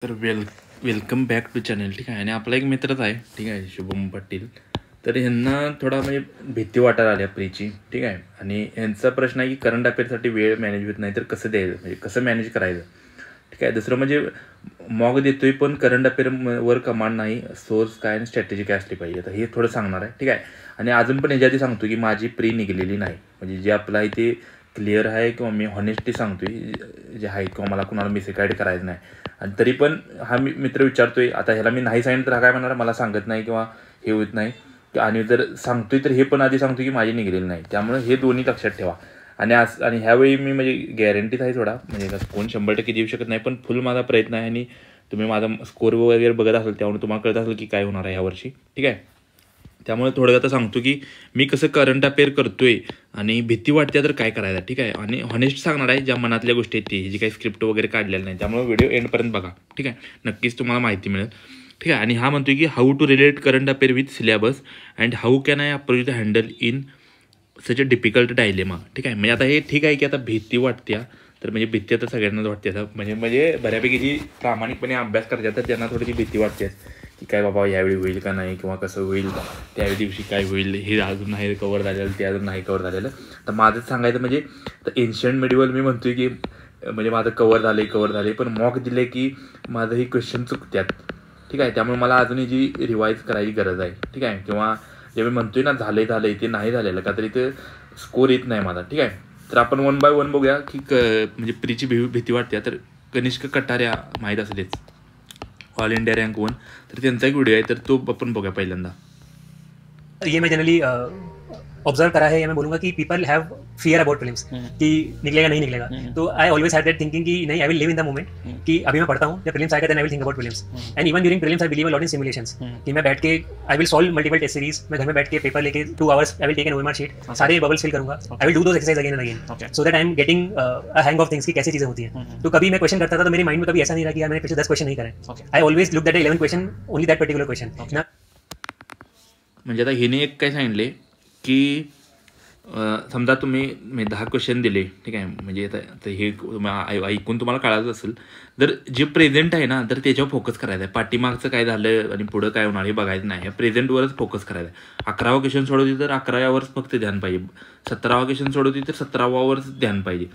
तर welcome back to channel. ठीक आहे. आणि आपला एक मित्रच आहे, ठीक आहे, शुभम पाटील. तर ह्यांना थोडा म्हणजे भीती वाटायला आल्या प्रीची, ठीक आहे. आणि ह्यांचा प्रश्न आहे की करंट अफेअरसाठी वेळ मॅनेज होत नाही तर कसं द्यायचं, म्हणजे कसं मॅनेज करायचं, ठीक आहे. दुसरं म्हणजे मॉक देतोय पण करंट अफेअरवर कमांड नाही, सोर्स काय आणि स्ट्रॅटेजी काय असली पाहिजे, तर हे थोडं सांगणार आहे, ठीक आहे. आणि अजून पण ह्याच्या आधी सांगतो की माझी प्री निघलेली नाही, म्हणजे जे आपलं आहे ते क्लिअर आहे किंवा मी हॉनेस्टली सांगतोय जे आहे, किंवा मला कुणाला मिसगाईड करायचं नाही. आणि तरी पण हा मित्र विचारतोय, आता ह्याला मी नाही सांगितलं तर हा काय म्हणणार, मला सांगत नाही किंवा हे होत नाही. आणि जर सांगतोय तर हे पण आधी सांगतो की माझी निघलेली नाही. त्यामुळे हे दोन्ही लक्षात ठेवा. आणि ह्यावेळी मी म्हणजे गॅरंटीच आहे थोडा, म्हणजे कोण 100% देऊ शकत नाही, पण फुल माझा प्रयत्न आहे. आणि तुम्ही माझा स्कोर वगैरे बघत असाल त्यामुळे तुम्हाला कळत असेल की काय होणार आहे यावर्षी, ठीक आहे. त्यामुळे थोडं आता सांगतो की मी कसं करंट अफेअर करतोय आणि भीती वाटते तर काय करायचं, ठीक आहे. आणि हॉनेस्ट सांगणार आहे, ज्या मनातल्या गोष्टी आहेत ती, जी काही स्क्रिप्ट वगैरे काढलेलं नाही. त्यामुळे व्हिडिओ एंडपर्यंत बघा, ठीक आहे. नक्कीच तुम्हाला माहिती मिळेल, ठीक आहे. आणि हा म्हणतोय की how to relate current affair with syllabus and how can I approach the handle in such a difficult dilemma, ठीक आहे. म्हणजे आता हे ठीक आहे की आता भीती वाटते, तर म्हणजे भीती आता सगळ्यांनाच वाटते. आता म्हणजे बऱ्यापैकी जी प्रामाणिकपणे अभ्यास करतात तर त्यांना थोडीशी भीती वाटते की काय बाबा यावेळी होईल का नाही, किंवा कसं होईल, त्यावेळी दिवशी काय होईल, हे अजून नाही कवर झालेलं, ते अजून नाही कवर झालेलं. तर माझंच सांगायचं म्हणजे तर एन्शियंट मेडिवल मी म्हणतोय की म्हणजे माझं कवर झाले, पण मॉक दिले की माझं ही क्वेश्चन चुकतात, ठीक आहे. त्यामुळे मला अजूनही जी रिवाईज करायची गरज आहे, ठीक आहे. किंवा जे मी म्हणतोय ना झालंय ते नाही झालेलं का तरी ते स्कोर येत नाही माझा, ठीक आहे. तर आपण 1 बाय 1 बघूया की म्हणजे प्रीची भीती वाटते. तर कनिष्क कटाऱ्या माहीत असलेच, ऑल इंडिया रँक 1, तर त्यांचा एक व्हिडिओ आहे, तर तो आपण बघूया पहिल्यांदा. ये मैं जनरली ऑब्जर्व करा है, या मैं बोलूंगा कि people have fear about films कि निकलेगा नहीं निकलेगा. तो I always had that thinking कि नहीं, I will live in the moment कि अभी मैं पढ़ता हूँ, जब प्रीलिम्स आएगा then I will think about prelims. And even during prelims I believe a lot in simulations कि मैं बैठ के I will solve multiple test series. मैं घर में बैठ के पेपर लेके 2 hours I will take an OMR sheet, सारे बबल्स फिल करूंगा. I will do those exercise again and again so that I am getting a hang of things की कैसी चीजें होती हैं. तो कभी मैं क्वेश्चन करता था तो मेरे माइंड में कभी ऐसा नहीं रहा कि यार मैंने पिछले 10 क्वेश्चन नहीं करे. I always look that 11 question, only that particular question ना. म्हणजे आता हिने एक काय सांगितले की समजा तुम्ही 10 क्वेश्चन दिले, ठीक आहे. म्हणजे आता हे ऐकून तुम्हाला कळायचं असेल, तर जे प्रेझेंट आहे ना तर त्याच्यावर फोकस करायचा आहे. पाठीमागचं काय झालं आणि पुढं काय होणार हे बघायचं नाही, प्रेझेंटवरच फोकस करायचा आहे. 11वा क्वेश्चन सोडवते तर 11व्यावरच फक्त ध्यान पाहिजे, 17वा क्वेश्चन सोडवते तर 17वावरच ध्यान पाहिजे,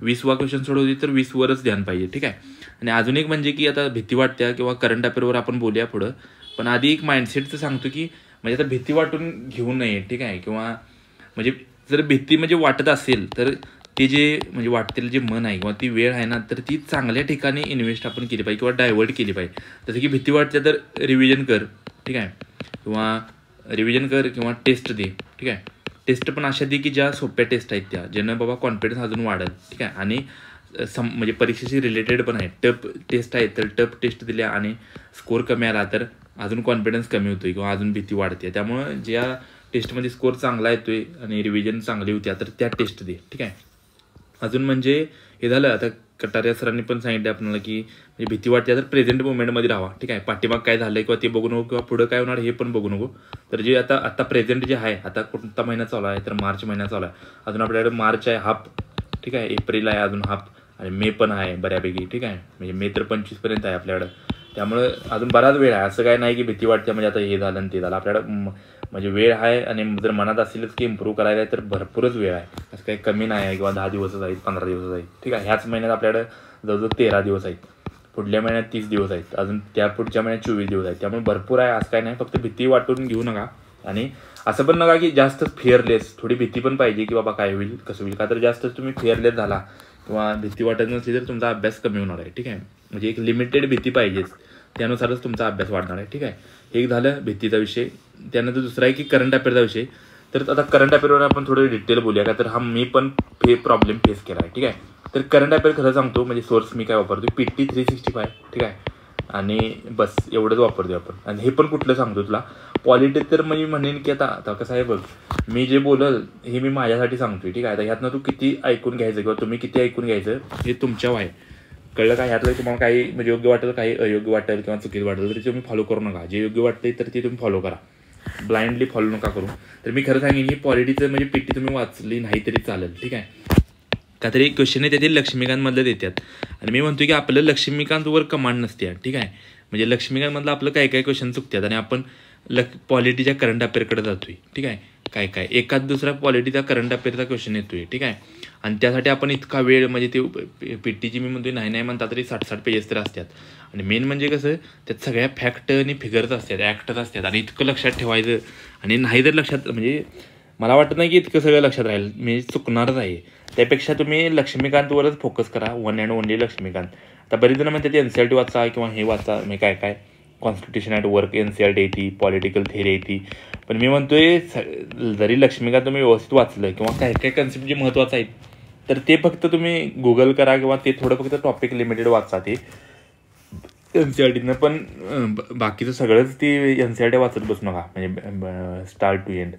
20वा क्वेश्चन सोडवते तर 20वरच ध्यान पाहिजे, ठीक आहे. आणि अजून एक म्हणजे की आता भीती वाटत्या किंवा करंट अफेअरवर आपण बोलूया पुढं, पण आधी एक माइंडसेटचं सांगतो की म्हणजे आता भीती वाटून घेऊ नये, ठीक आहे. किंवा म्हणजे जर भीती म्हणजे वाटत असेल तर ते जे म्हणजे वाटतेलं जे मन आहे किंवा ती वेळ आहे ना, तर ती चांगल्या ठिकाणी इन्व्हेस्ट आपण केली पाहिजे किंवा डायव्हर्ट केली पाहिजे. जसं की भीती वाटते तर रिव्हिजन कर, ठीक आहे. किंवा टेस्ट दे, ठीक आहे. टेस्ट पण अशा दे की ज्या सोप्या टेस्ट आहेत त्या, ज्यानं बाबा कॉन्फिडन्स अजून वाढेल, ठीक आहे. आणि म्हणजे परीक्षेशी रिलेटेड पण आहे. टफ टेस्ट आहे तर टफ टेस्ट दिल्या आणि स्कोर कमी आला तर अजून कॉन्फिडन्स कमी होतोय किंवा अजून भीती वाढते. त्यामुळं ज्या टेस्टमध्ये स्कोर चांगला येतोय आणि रिव्हिजन चांगली होत्या तर त्या टेस्ट दे, ठीक आहे. अजून म्हणजे हे झालं, आता कटारिया सरांनी पण सांगितलं आपल्याला की म्हणजे भीती वाटते तर प्रेझेंट मोमेंटमध्ये राहा, ठीक आहे. पाठीमाग काय झालं किंवा ते बघू नको, किंवा पुढं काय होणार हे पण बघू नको. तर जे आता प्रेझेंट जे आहे, आता कोणता महिना चालू आहे तर मार्च महिना चालू आहे. अजून आपल्याकडे मार्च आहे हाफ, ठीक आहे. एप्रिल आहे अजून हाफ, आणि मे पण आहे बऱ्यापैकी, ठीक आहे. म्हणजे मे तर 25पर्यंत आहे आपल्याकडं. त्यामुळं अजून बराच वेळ आहे. असं काय नाही की भीती वाटते म्हणजे आता हे झालं आणि ते झालं. आपल्याकडं म्हणजे वेळ आहे, आणि जर मनात असेलच की इम्प्रूव्ह करायला आहे तर भरपूरच वेळ आहे. असं काही कमी नाही आहे किंवा 10 दिवसच आहेत, 15 दिवसच आहेत, ठीक आहे. ह्याच महिन्यात आपल्याकडं जवळजवळ 13 दिवस आहेत, पुढल्या महिन्यात 30 दिवस आहेत, अजून त्या पुढच्या महिन्यात 24 दिवस आहेत. त्यामुळे भरपूर आहे, असं काय नाही. फक्त भीती वाटून घेऊ नका. आणि असं पण नका की जास्त फिअरलेस, थोडी भीती पण पाहिजे की बाबा काय होईल कसं होईल. का तर जास्तच तुम्ही फिअरलेस झाला किंवा भीती वाटत नसली तर तुमचा अभ्यास कमी होणार आहे, ठीक आहे. म्हणजे एक लिमिटेड भीती पाहिजेच, त्यानुसारच तुमचा अभ्यास वाढणार आहे, ठीक आहे. एक झालं भीतीचा विषय. त्यानंतर दुसरा आहे की करंट अफेअरचा विषय. तर आता करंट अफेअरवर आपण थोडं डिटेल बोलूया, का तर हा मी पण प्रॉब्लेम फेस केला आहे, ठीक आहे. तर करंट अफेअर खरं सांगतो, म्हणजे सोर्स मी काय वापरतो, PT 365, ठीक आहे. आणि बस एवढंच वापरतो आपण. आणि हे पण कुठलं सांगतो तुला, पॉलिटिक्स तर मी म्हणेन की आता कसं आहे बघ, मी जे बोलल हे मी माझ्यासाठी सांगतोय, ठीक आहे. आता ह्यातनं तू किती ऐकून घ्यायचं किंवा तुम्ही किती ऐकून घ्यायचं हे तुमच्यावर आहे, कळलं का. ह्यातलं तुम्हाला काही म्हणजे योग्य वाटेल, काही अयोग्य वाटेल किंवा चुकीचं वाटेल तरी तुम्ही फॉलो करू नका. जे योग्य वाटते तर ते तुम्ही फॉलो करा, ब्लाइंडली फॉलो नका करू. तर मी खरं सांगेन की पॉलिटिक्सचं म्हणजे PT तुम्ही वाचली नाही तरी चालेल, ठीक आहे. का तरी क्वेश्चन येते ते लक्ष्मीकांतमधलं देतात आणि मी म्हणतो की आपलं लक्ष्मीकांतवर कमांड नसते, ठीक आहे. म्हणजे लक्ष्मीकांतमधलं आपलं काय काय क्वेश्चन चुकतात आणि आपण पॉलिटीच्या करंट अफेअरकडे जातोय, ठीक आहे. काय एखाद दुसरा पॉलिटीचा करंट अफेअरचा क्वेश्चन येतोय, ठीक आहे. आणि त्यासाठी आपण इतका वेळ म्हणजे ते पीटीची मी म्हणतोय नाही म्हणता तरी 60 पेजेस तर असतात. आणि मेन म्हणजे कसं त्यात सगळ्या फॅक्ट आणि फिगर्स असतात, ॲक्टर्स असतात आणि इतकं लक्षात ठेवायचं आणि नाही जर लक्षात म्हणजे मला वाटत नाही की इतकं सगळं लक्षात राहील, मी चुकणारच आहे. त्यापेक्षा तुम्ही लक्ष्मीकांतवरच फोकस करा, वन अँड ओनली लक्ष्मीकांत. आता बरीच जण म्हणतात NCERT वाचा किंवा हे वाचा, मी काय कॉन्स्टिट्यूशन ॲट वर्क NCERT येते, पॉलिटिकल थिअरी येते. पण मी म्हणतोय जरी लक्ष्मीकांत तुम्ही व्यवस्थित वाचलं किंवा काय कन्सेप्ट जे महत्त्वाचं आहेत तर ते फक्त तुम्ही गुगल करा किंवा ते थोडं फक्त टॉपिक लिमिटेड वाचा ते NCERTनं. पण बाकीचं सगळंच ती NCERT वाचत बसू नका म्हणजे स्टार्ट टू एंड,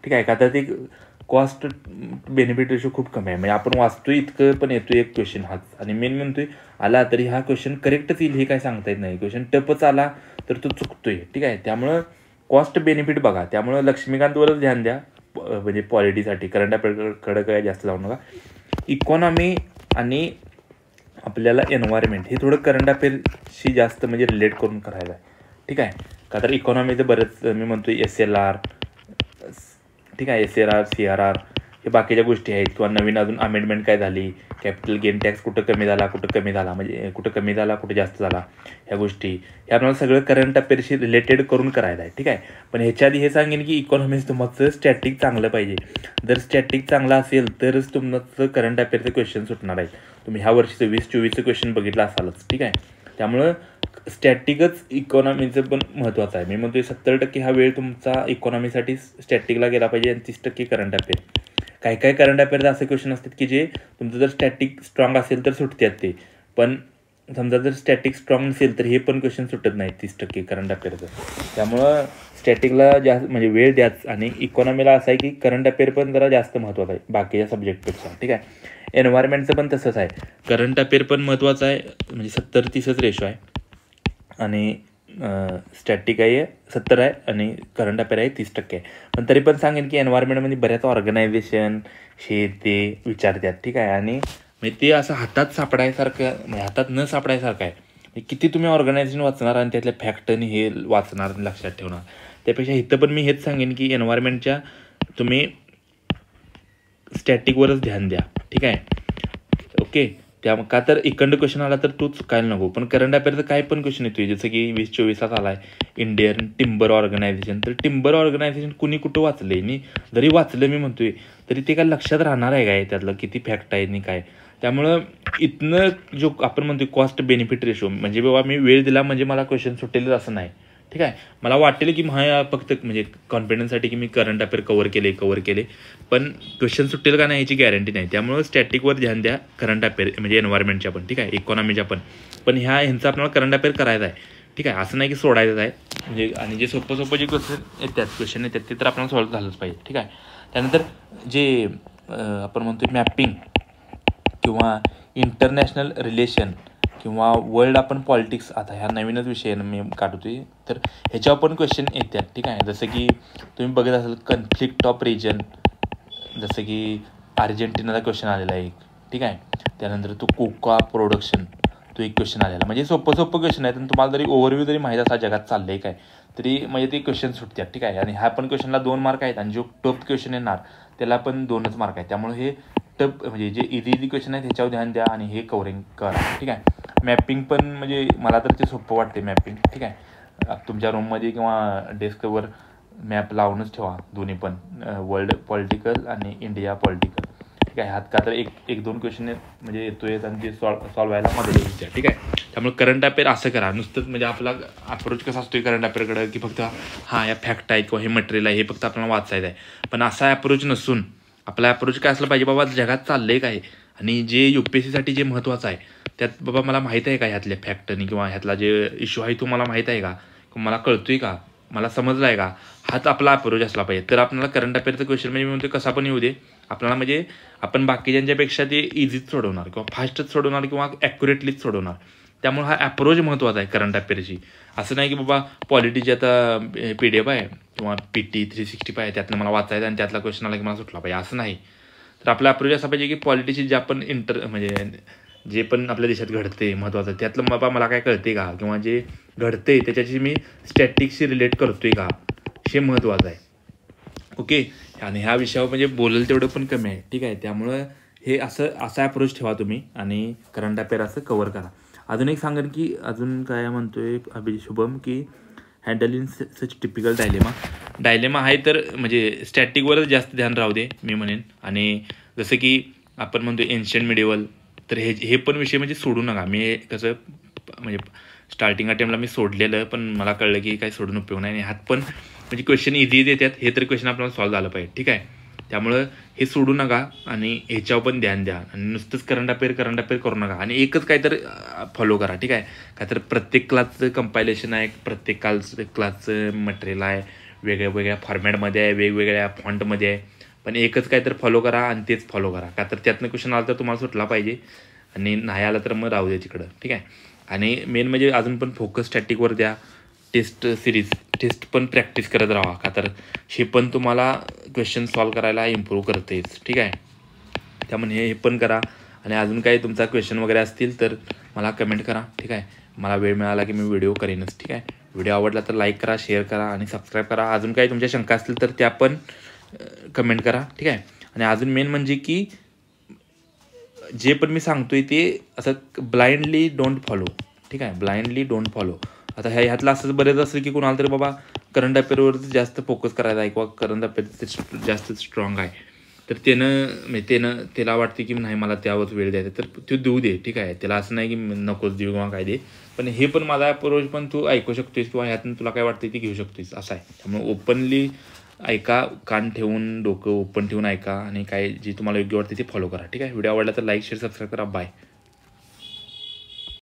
ठीक आहे. का तर ते कॉस्ट बेनिफिट रेशो खूप कमी आहे. म्हणजे आपण वाचतोय इतकं पण येतोय एक क्वेश्चन हाच आणि मेन म्हणतोय आला तरी हा क्वेश्चन करेक्टच येईल हे काय सांगता येत नाही. क्वेश्चन टपच आला तर तो चुकतोय, ठीक आहे. त्यामुळं कॉस्ट बेनिफिट बघा. त्यामुळं लक्ष्मीकांतवरच ध्यान द्या म्हणजे पॉलिटीसाठी. करंट अफेअरकडे काय जास्त जाऊ नका. इकॉनॉमी आणि आपल्याला एन्व्हायरमेंट हे थोडं करंट अफेअरशी जास्त म्हणजे रिलेट करून करायचं आहे, ठीक आहे. का तर इकॉनॉमीचं बरंच मी म्हणतोय SLR, ठीक आहे, SLR CRR हे बाकीच्या गोष्टी आहेत किंवा नवीन अजून अमेंडमेंट काय झाली, कॅपिटल गेन टॅक्स कुठं कमी झाला म्हणजे कुठं कमी झाला कुठं जास्त झाला, ह्या गोष्टी हे आपल्याला सगळं करंट अफेअरशी रिलेटेड करून करायचं आहे, ठीक आहे. पण ह्याच्या आधी हे सांगेन की इकॉनॉमीचं तुमचं स्टॅटिक चांगलं पाहिजे. जर स्टॅटिक चांगला असेल तरच तुमचं करंट अफेअरचं क्वेश्चन सुटणार आहे. तुम्ही ह्या वर्षीचं 2024चं क्वेश्चन बघितलं असालच, ठीक आहे. त्यामुळं स्टॅटिकच इकॉनॉमीचं पण महत्त्वाचं आहे. मी म्हणतोय 70% हा वेळ तुमचा इकॉनॉमीसाठी स्टॅटिकला गेला पाहिजे आणि 30% करंट अफेअर. काय करंट अफेअरचं असे क्वेश्चन असतात की जे तुमचं जर स्टॅटिक स्ट्रॉंग असेल तर सुटतात ते, पण समजा जर स्टॅटिक स्ट्रॉंग नसेल तर हे पण क्वेश्चन सुटत नाही 30% करंट अफेअरचं. त्यामुळं स्टॅटिकला जास्त म्हणजे वेळ द्याच आणि इकॉनॉमीला असं आहे की करंट अफेअर पण जरा जास्त महत्त्वाचं आहे बाकीच्या सब्जेक्टपेक्षा, ठीक आहे. एन्व्हायरमेंटचं पण तसंच आहे. करंट अफेअर पण महत्त्वाचं आहे म्हणजे 70-30च रेशो आहे आणि स्टॅटिक आहे 70 आहे आणि करंट अफेअर आहे 30% आहे. पण तरी पण सांगेन की एन्व्हायरमेंटमध्ये बऱ्याच ऑर्गनायझेशन हे ते विचारतात, ठीक आहे. आणि म्हणजे ते असं हातात सापडायसारखं म्हणजे हातात न सापडायसारखं आहे. किती तुम्ही ऑर्गनायझेशन वाचणार आणि त्यातल्या फॅक्ट आणि हे वाचणार आणि लक्षात ठेवणार. त्यापेक्षा इथं पण मी हेच सांगेन की एन्व्हायरमेंटच्या तुम्ही स्टॅटिकवरच ध्यान द्या, ठीक आहे. ओके. का तर इकडं क्वेश्चन आला तर तू चुकायला नको. पण करंट अफेअरचं काय पण क्वेश्चन येतोय जसं की 2024 आला आहे इंडियन टिंबर ऑर्गनायझेशन. तर टिंबर ऑर्गनायझेशन कुणी कुठं वाचलंय आणि जरी वाचलं मी म्हणतोय तरी ते काय लक्षात राहणार आहे काय त्यातलं किती फॅक्ट आहे आणि काय. त्यामुळं इथनं जो आपण म्हणतोय कॉस्ट बेनिफिट रेशो म्हणजे बाबा मी वेळ दिला म्हणजे मला क्वेश्चन सुटेलच असं नाही, ठीक आहे. मला वाटेल की फक्त म्हणजे कॉन्फिडन्ससाठी की मी करंट अफेअर कव्हर केले पण क्वेश्चन सुटेल का नाही याची गॅरंटी नाही. त्यामुळं स्टॅटिकवर ध्यान द्या करंट अफेअर म्हणजे एन्व्हायरमेंटच्या पण, ठीक आहे, इकॉनॉमीच्या पण ह्यांचा आपल्याला करंट अफेअर करायचा आहे, ठीक आहे. असं नाही की सोडायचं आहे म्हणजे. आणि जे सोपं जे क्वेश्चन येतात ते तर आपल्याला सॉल्व्ह झालंच पाहिजे, ठीक आहे. त्यानंतर जे आपण म्हणतोय मॅपिंग किंवा इंटरनॅशनल रिलेशन किंवा वर्ल्ड आपण पॉलिटिक्स आता ह्या नवीनच विषय मी काढतोय तर ह्याच्यावर पण क्वेश्चन येतात, ठीक आहे. जसं की तुम्ही बघत असाल कन्फ्लिक्ट ऑफ रिजन, जसं की अर्जेंटिनाचा क्वेश्चन आलेला आहे एक, ठीक आहे. त्यानंतर तो कोका प्रोडक्शन तो एक क्वेश्चन आलेला. म्हणजे सोपं क्वेश्चन आहे. आणि तुम्हाला जरी ओव्हरव्ह्यू जरी माहीत असा जगात चाललं आहे काय तरी म्हणजे ते क्वेश्चन सुटतात, ठीक आहे. आणि ह्या पण क्वेश्चनला 2 मार्क आहेत आणि जो टफ क्वेश्चन येणार त्याला पण 2च मार्क आहेत. त्यामुळे हे टफ म्हणजे जे इझी क्वेश्चन आहेत ह्याच्यावर ध्यान द्या आणि हे कव्हरिंग करा, ठीक आहे. मॅपिंग पण म्हणजे मला तर ते सोपं वाटते मॅपिंग, ठीक आहे. तुमच्या रूममध्ये किंवा डेस्कवर मॅप लावूनच ठेवा दोन्ही पण, वर्ल्ड पॉलिटिकल आणि इंडिया पॉलिटिकल, ठीक आहे. ह्यात का तर एक 2 क्वेश्चन म्हणजे येतोय आणि ते सॉल्व्ह व्हायला मदत होते, ठीक आहे. त्यामुळे करंट अफेअर असं करा नुसतंच म्हणजे आपला अप्रोच कसा असतोय करंट अफेअरकडं की फक्त या फॅक्ट आहेत किंवा हे मटेरियल आहे हे फक्त आपल्याला वाचायचं आहे. पण असा अप्रोच नसून आपला अप्रोच काय असलं पाहिजे बाबा जगात चाललंय काय आणि जे UPSCसाठी जे महत्त्वाचं आहे त्यात बाबा मला माहीत आहे का ह्यातल्या फॅक्टनी किंवा ह्यातला जे इश्यू आहे तो मला माहीत आहे का, मला कळतोय का, मला समजला आहे का, हाच आपला अप्रोच असला पाहिजे. तर आपल्याला करंट अफेअरचं क्वेश्चन म्हणजे म्हणतो कसा पण येऊ दे आपल्याला म्हणजे आपण बाकीच्यांच्यापेक्षा ते इझीच सोडवणार किंवा फास्टच सोडवणार किंवा ॲक्युरेटलीच सोडवणार. त्यामुळे हा अप्रोच महत्त्वाचा आहे करंट अफेअरची. असं नाही की बाबा पॉलिटीची आता PDF आहे किंवा PT 365 आहे त्यातनं मला वाचायचं आणि त्यातला क्वेश्चन आला की मला सुटला पाहिजे असं नाही. तर आपला अप्रोच असा पाहिजे की पॉलिटिक्स ज्या पण म्हणजे जे पण आपल्या देशात घडते महत्त्वाचं त्यातलं बाबा मला काय कळते का, किंवा जे घडते त्याच्याशी मी स्टॅटिक्सशी रिलेट करतोय का, हे महत्त्वाचं आहे. ओके. आणि ह्या विषयावर म्हणजे बोलेल तेवढं पण कमी आहे, ठीक आहे. त्यामुळं हे असा अप्रोच ठेवा तुम्ही आणि करंट अफेअर असं कवर करा. अजून एक सांगेन की अजून काय म्हणतोय शुभम की हँडलिंग सच टिपिकल डायलेमा आहे, तर म्हणजे स्टॅटिकवरच जास्त ध्यान राहू दे मी म्हणेन. आणि जसं की आपण म्हणतो एन्शियंट मिडिवल, तर हे पण विषय म्हणजे सोडू नका. मी कसं म्हणजे स्टार्टिंग अटेम्प्टला मी सोडलेलं, पण मला कळलं की काही सोडून उपयोग नाही. आणि ह्यात पण म्हणजे क्वेश्चन इझी देतात, हे तर क्वेश्चन आपल्याला सॉल्व्ह झालं पाहिजे, ठीक आहे. त्यामुळं हे सोडू नका आणि ह्याच्यावर पण ध्यान द्या. आणि नुसतंच करंट अफेअर करू नका आणि एकच काहीतरी फॉलो करा, ठीक आहे. काय तर प्रत्येक क्लासचं कंपायलेशन आहे, प्रत्येक क्लासचं मटेरियल आहे, वेगळ्या फॉर्मॅटमध्ये आहे, वेगवेगळ्या फॉन्टमध्ये आहे. पण एकच काहीतरी फॉलो करा आणि तेच फॉलो करा. का तर त्यातनं क्वेश्चन आला तर तुम्हाला सुटला पाहिजे, आणि नाही आला तर मग राहू दे तिकडं, ठीक आहे. आणि मेन म्हणजे अजून पण फोकस स्टॅटिकवर द्या. टेस्ट पण प्रॅक्टिस करत राहा, का तर हे पण तुम्हाला क्वेश्चन सॉल्व करायला इम्प्रूव्ह करतेच, ठीक आहे. त्यामुळे हे पण करा. आणि अजून काही तुमचा क्वेश्चन वगैरे असतील तर मला कमेंट करा, ठीक आहे. मला वेळ मिळाला की मी व्हिडिओ करेनच, ठीक आहे. व्हिडिओ आवडला तर लाईक करा, शेअर करा आणि सबस्क्राईब करा. अजून काही तुमच्या शंका असतील तर त्या पण कमेंट करा, ठीक आहे. आणि अजून मेन म्हणजे की जे पण मी सांगतोय ते असं ब्लाइंडली डोंट फॉलो, ठीक आहे. Blindly don't follow. आता ह्यातलं असंच बरेच असं की कोणाला तरी बाबा करंट अफेअरवर जास्त फोकस करायचा आहे, किंवा करंट अफेअर जास्त स्ट्रॉंग आहे, तर त्याला वाटते की नाही मला त्यावर वेळ द्यायचा, तर तो देऊ दे, ठीक आहे. त्याला असं नाही की नकोच देऊ किंवा काय दे, पण हे पण माझा अप्रोच पण तू ऐकू शकतोयस, किंवा ह्यातून तुला काय वाटतं ते घेऊ शकतोयस, असं आहे. त्यामुळे ओपनली ऐका, कान ठेवून डोकं ओपन ठेवून ऐका, आणि काय जे तुम्हाला योग्य वाटते ते फॉलो करा, ठीक आहे. व्हिडिओ आवडला तर लाईक शेअर सबस्क्राईब करा. बाय.